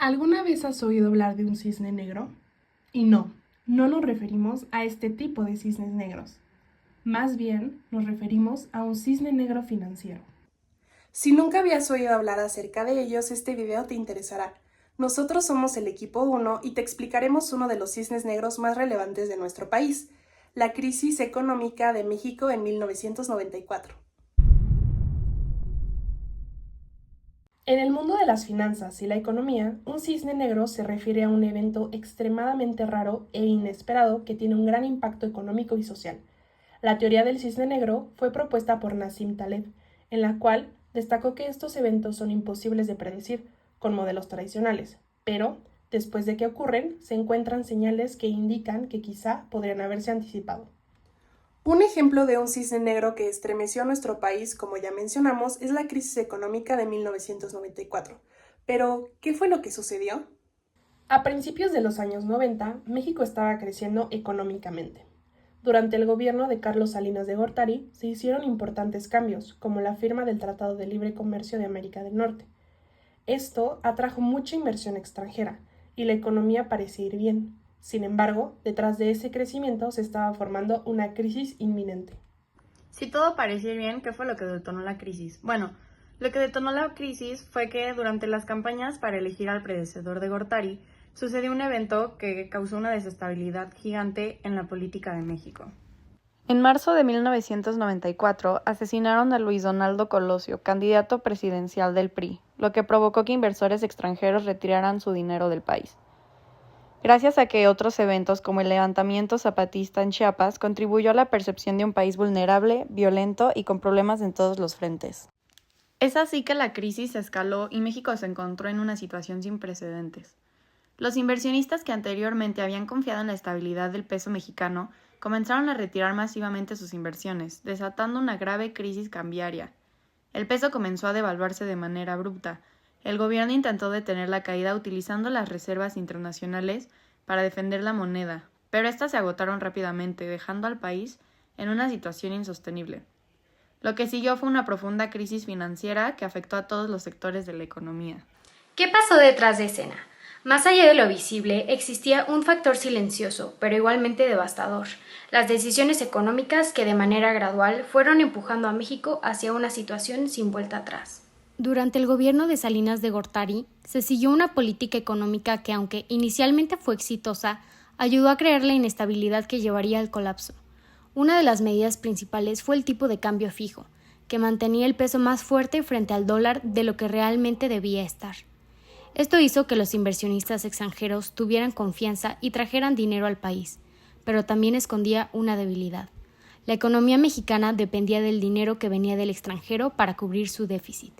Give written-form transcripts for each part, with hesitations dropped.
¿Alguna vez has oído hablar de un cisne negro? Y no nos referimos a este tipo de cisnes negros. Más bien nos referimos a un cisne negro financiero. Si nunca habías oído hablar acerca de ellos, este video te interesará. Nosotros somos el equipo 1 y te explicaremos uno de los cisnes negros más relevantes de nuestro país, la crisis económica de México en 1994. En el mundo de las finanzas y la economía, un cisne negro se refiere a un evento extremadamente raro e inesperado que tiene un gran impacto económico y social. La teoría del cisne negro fue propuesta por Nassim Taleb, en la cual destacó que estos eventos son imposibles de predecir con modelos tradicionales, pero después de que ocurren, se encuentran señales que indican que quizá podrían haberse anticipado. Un ejemplo de un cisne negro que estremeció a nuestro país, como ya mencionamos, es la crisis económica de 1994. Pero, ¿qué fue lo que sucedió? A principios de los años 90, México estaba creciendo económicamente. Durante el gobierno de Carlos Salinas de Gortari se hicieron importantes cambios, como la firma del Tratado de Libre Comercio de América del Norte. Esto atrajo mucha inversión extranjera y la economía parecía ir bien. Sin embargo, detrás de ese crecimiento se estaba formando una crisis inminente. Si todo parecía bien, ¿qué fue lo que detonó la crisis? Bueno, lo que detonó la crisis fue que durante las campañas para elegir al predecesor de Gortari, sucedió un evento que causó una desestabilidad gigante en la política de México. En marzo de 1994 asesinaron a Luis Donaldo Colosio, candidato presidencial del PRI, lo que provocó que inversores extranjeros retiraran su dinero del país. Gracias a que otros eventos como el levantamiento zapatista en Chiapas contribuyó a la percepción de un país vulnerable, violento y con problemas en todos los frentes. Es así que la crisis escaló y México se encontró en una situación sin precedentes. Los inversionistas que anteriormente habían confiado en la estabilidad del peso mexicano comenzaron a retirar masivamente sus inversiones, desatando una grave crisis cambiaria. El peso comenzó a devaluarse de manera abrupta. El gobierno intentó detener la caída utilizando las reservas internacionales para defender la moneda, pero estas se agotaron rápidamente, dejando al país en una situación insostenible. Lo que siguió fue una profunda crisis financiera que afectó a todos los sectores de la economía. ¿Qué pasó detrás de escena? Más allá de lo visible, existía un factor silencioso, pero igualmente devastador: las decisiones económicas que de manera gradual fueron empujando a México hacia una situación sin vuelta atrás. Durante el gobierno de Salinas de Gortari, se siguió una política económica que, aunque inicialmente fue exitosa, ayudó a crear la inestabilidad que llevaría al colapso. Una de las medidas principales fue el tipo de cambio fijo, que mantenía el peso más fuerte frente al dólar de lo que realmente debía estar. Esto hizo que los inversionistas extranjeros tuvieran confianza y trajeran dinero al país, pero también escondía una debilidad. La economía mexicana dependía del dinero que venía del extranjero para cubrir su déficit.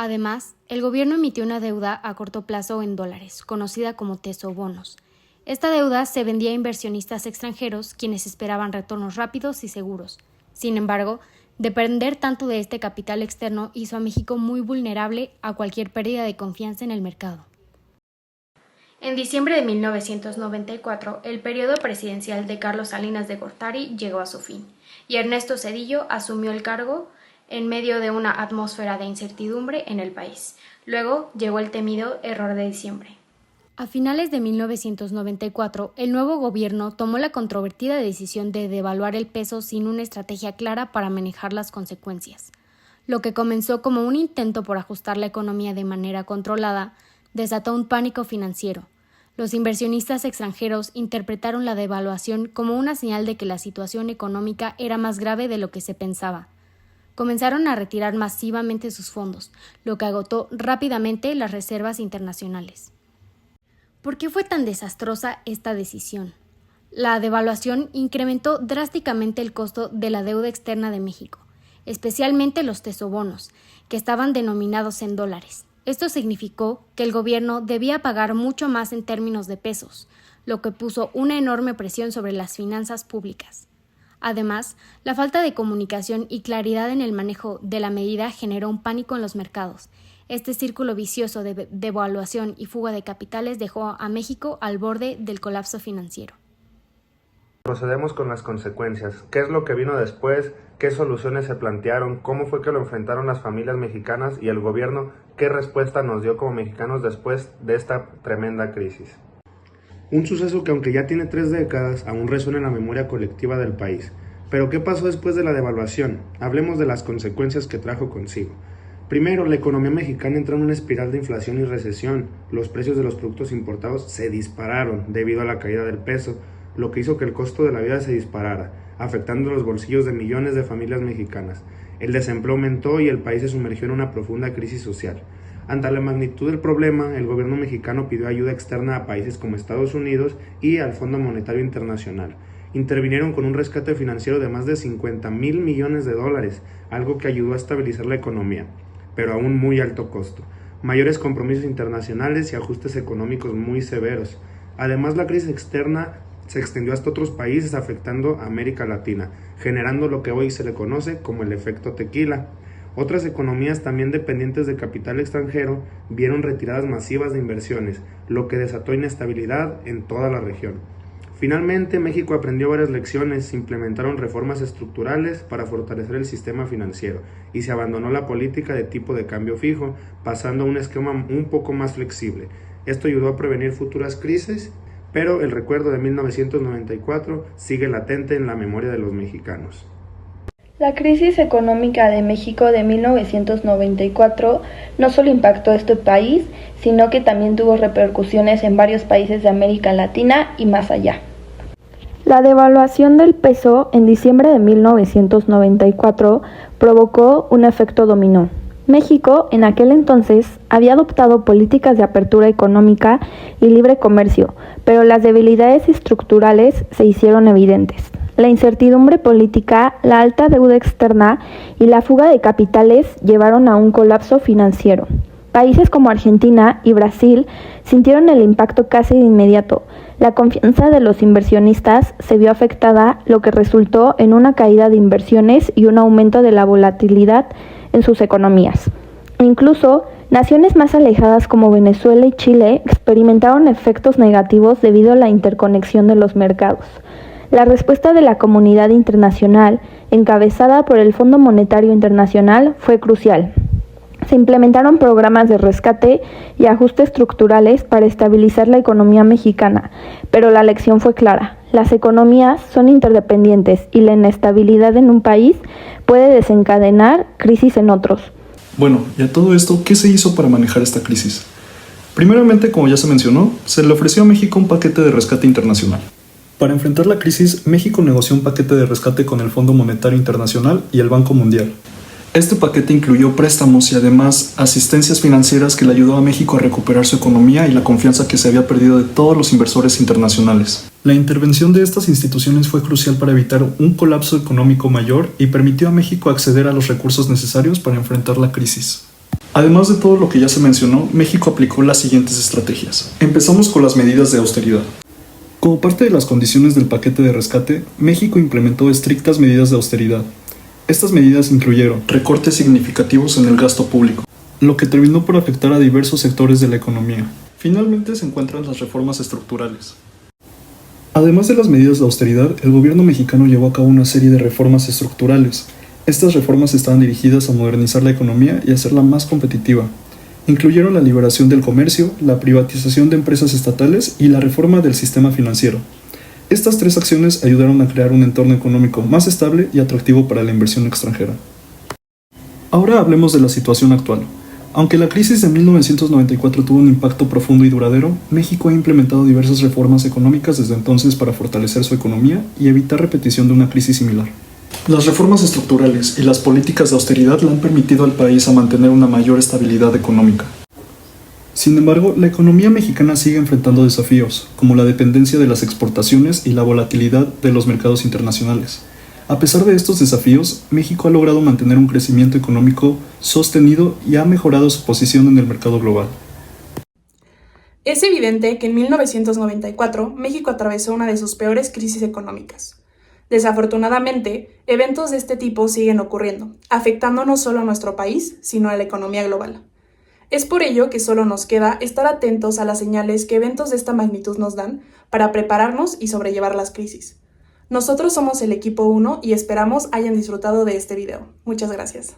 Además, el gobierno emitió una deuda a corto plazo en dólares, conocida como tesobonos. Esta deuda se vendía a inversionistas extranjeros, quienes esperaban retornos rápidos y seguros. Sin embargo, depender tanto de este capital externo hizo a México muy vulnerable a cualquier pérdida de confianza en el mercado. En diciembre de 1994, el periodo presidencial de Carlos Salinas de Gortari llegó a su fin, y Ernesto Zedillo asumió el cargo en medio de una atmósfera de incertidumbre en el país. Luego llegó el temido error de diciembre. A finales de 1994, el nuevo gobierno tomó la controvertida decisión de devaluar el peso sin una estrategia clara para manejar las consecuencias. Lo que comenzó como un intento por ajustar la economía de manera controlada, desató un pánico financiero. Los inversionistas extranjeros interpretaron la devaluación como una señal de que la situación económica era más grave de lo que se pensaba. Comenzaron a retirar masivamente sus fondos, lo que agotó rápidamente las reservas internacionales. ¿Por qué fue tan desastrosa esta decisión? La devaluación incrementó drásticamente el costo de la deuda externa de México, especialmente los tesobonos, que estaban denominados en dólares. Esto significó que el gobierno debía pagar mucho más en términos de pesos, lo que puso una enorme presión sobre las finanzas públicas. Además, la falta de comunicación y claridad en el manejo de la medida generó un pánico en los mercados. Este círculo vicioso de devaluación y fuga de capitales dejó a México al borde del colapso financiero. Procedemos con las consecuencias. ¿Qué es lo que vino después? ¿Qué soluciones se plantearon? ¿Cómo fue que lo enfrentaron las familias mexicanas y el gobierno? ¿Qué respuesta nos dio como mexicanos después de esta tremenda crisis? Un suceso que, aunque ya tiene 3 décadas, aún resuena en la memoria colectiva del país. Pero ¿qué pasó después de la devaluación? Hablemos de las consecuencias que trajo consigo. Primero, la economía mexicana entró en una espiral de inflación y recesión. Los precios de los productos importados se dispararon debido a la caída del peso, lo que hizo que el costo de la vida se disparara, afectando los bolsillos de millones de familias mexicanas. El desempleo aumentó y el país se sumergió en una profunda crisis social. Ante la magnitud del problema, el gobierno mexicano pidió ayuda externa a países como Estados Unidos y al Fondo Monetario Internacional. Intervinieron con un rescate financiero de más de 50,000 millones de dólares, algo que ayudó a estabilizar la economía, pero a un muy alto costo. Mayores compromisos internacionales y ajustes económicos muy severos. Además, la crisis externa se extendió hasta otros países, afectando a América Latina, generando lo que hoy se le conoce como el efecto tequila. Otras economías también dependientes de capital extranjero vieron retiradas masivas de inversiones, lo que desató inestabilidad en toda la región. Finalmente, México aprendió varias lecciones, se implementaron reformas estructurales para fortalecer el sistema financiero y se abandonó la política de tipo de cambio fijo, pasando a un esquema un poco más flexible. Esto ayudó a prevenir futuras crisis, pero el recuerdo de 1994 sigue latente en la memoria de los mexicanos. La crisis económica de México de 1994 no solo impactó a este país, sino que también tuvo repercusiones en varios países de América Latina y más allá. La devaluación del peso en diciembre de 1994 provocó un efecto dominó. México, en aquel entonces, había adoptado políticas de apertura económica y libre comercio, pero las debilidades estructurales se hicieron evidentes. La incertidumbre política, la alta deuda externa y la fuga de capitales llevaron a un colapso financiero. Países como Argentina y Brasil sintieron el impacto casi de inmediato. La confianza de los inversionistas se vio afectada, lo que resultó en una caída de inversiones y un aumento de la volatilidad en sus economías. Incluso, naciones más alejadas como Venezuela y Chile experimentaron efectos negativos debido a la interconexión de los mercados. La respuesta de la comunidad internacional, encabezada por el Fondo Monetario Internacional, fue crucial. Se implementaron programas de rescate y ajustes estructurales para estabilizar la economía mexicana, pero la lección fue clara. Las economías son interdependientes y la inestabilidad en un país puede desencadenar crisis en otros. Bueno, y a todo esto, ¿qué se hizo para manejar esta crisis? Primeramente, como ya se mencionó, se le ofreció a México un paquete de rescate internacional. Para enfrentar la crisis, México negoció un paquete de rescate con el Fondo Monetario Internacional y el Banco Mundial. Este paquete incluyó préstamos y además asistencias financieras que le ayudó a México a recuperar su economía y la confianza que se había perdido de todos los inversores internacionales. La intervención de estas instituciones fue crucial para evitar un colapso económico mayor y permitió a México acceder a los recursos necesarios para enfrentar la crisis. Además de todo lo que ya se mencionó, México aplicó las siguientes estrategias. Empezamos con las medidas de austeridad. Como parte de las condiciones del paquete de rescate, México implementó estrictas medidas de austeridad. Estas medidas incluyeron recortes significativos en el gasto público, lo que terminó por afectar a diversos sectores de la economía. Finalmente se encuentran las reformas estructurales. Además de las medidas de austeridad, el gobierno mexicano llevó a cabo una serie de reformas estructurales. Estas reformas estaban dirigidas a modernizar la economía y hacerla más competitiva. Incluyeron la liberación del comercio, la privatización de empresas estatales y la reforma del sistema financiero. Estas 3 acciones ayudaron a crear un entorno económico más estable y atractivo para la inversión extranjera. Ahora hablemos de la situación actual. Aunque la crisis de 1994 tuvo un impacto profundo y duradero, México ha implementado diversas reformas económicas desde entonces para fortalecer su economía y evitar repetición de una crisis similar. Las reformas estructurales y las políticas de austeridad le han permitido al país a mantener una mayor estabilidad económica. Sin embargo, la economía mexicana sigue enfrentando desafíos, como la dependencia de las exportaciones y la volatilidad de los mercados internacionales. A pesar de estos desafíos, México ha logrado mantener un crecimiento económico sostenido y ha mejorado su posición en el mercado global. Es evidente que en 1994 México atravesó una de sus peores crisis económicas. Desafortunadamente, eventos de este tipo siguen ocurriendo, afectando no solo a nuestro país, sino a la economía global. Es por ello que solo nos queda estar atentos a las señales que eventos de esta magnitud nos dan para prepararnos y sobrellevar las crisis. Nosotros somos el equipo 1 y esperamos hayan disfrutado de este video. Muchas gracias.